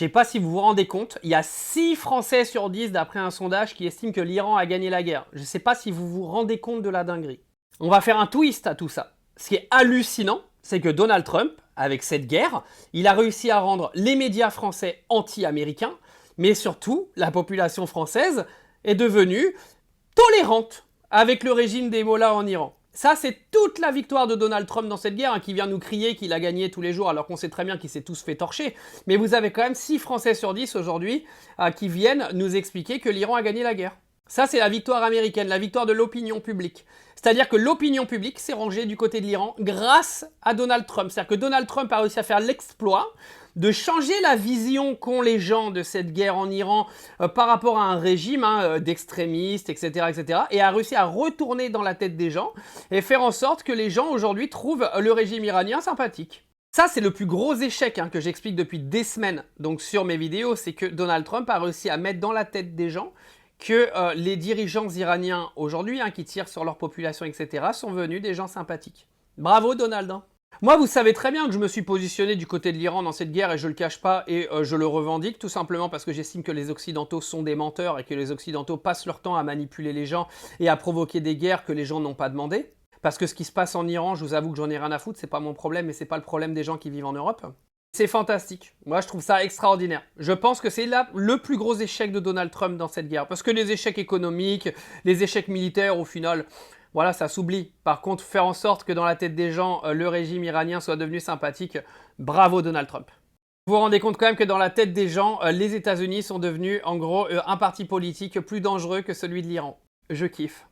sais pas si vous vous rendez compte, il y a 6 Français sur 10 d'après un sondage qui estiment que l'Iran a gagné la guerre. Je sais pas si vous vous rendez compte de la dinguerie. On va faire un twist à tout ça. Ce qui est hallucinant, c'est que Donald Trump, avec cette guerre, il a réussi à rendre les médias français anti-américains, mais surtout, la population française est devenue tolérante avec le régime des mollahs en Iran. Ça, c'est toute la victoire de Donald Trump dans cette guerre, qui vient nous crier qu'il a gagné tous les jours, alors qu'on sait très bien qu'il s'est tous fait torcher. Mais vous avez quand même 6 Français sur 10 aujourd'hui qui viennent nous expliquer que l'Iran a gagné la guerre. Ça, c'est la victoire américaine, la victoire de l'opinion publique. C'est-à-dire que l'opinion publique s'est rangée du côté de l'Iran grâce à Donald Trump. C'est-à-dire que Donald Trump a réussi à faire l'exploit de changer la vision qu'ont les gens de cette guerre en Iran par rapport à un régime d'extrémistes, etc., etc., et a réussi à retourner dans la tête des gens et faire en sorte que les gens aujourd'hui trouvent le régime iranien sympathique. Ça, c'est le plus gros échec que j'explique depuis des semaines donc sur mes vidéos, c'est que Donald Trump a réussi à mettre dans la tête des gens que les dirigeants iraniens aujourd'hui, qui tirent sur leur population, etc., sont venus des gens sympathiques. Bravo Donald. Moi, vous savez très bien que je me suis positionné du côté de l'Iran dans cette guerre et je le cache pas et je le revendique tout simplement parce que j'estime que les Occidentaux sont des menteurs et que les Occidentaux passent leur temps à manipuler les gens et à provoquer des guerres que les gens n'ont pas demandées. Parce que ce qui se passe en Iran, je vous avoue que j'en ai rien à foutre, c'est pas mon problème et c'est pas le problème des gens qui vivent en Europe. C'est fantastique. Moi, je trouve ça extraordinaire. Je pense que c'est là le plus gros échec de Donald Trump dans cette guerre. Parce que les échecs économiques, les échecs militaires, au final, voilà, ça s'oublie. Par contre, faire en sorte que dans la tête des gens, le régime iranien soit devenu sympathique, bravo Donald Trump. Vous vous rendez compte quand même que dans la tête des gens, les États-Unis sont devenus, en gros, un parti politique plus dangereux que celui de l'Iran. Je kiffe.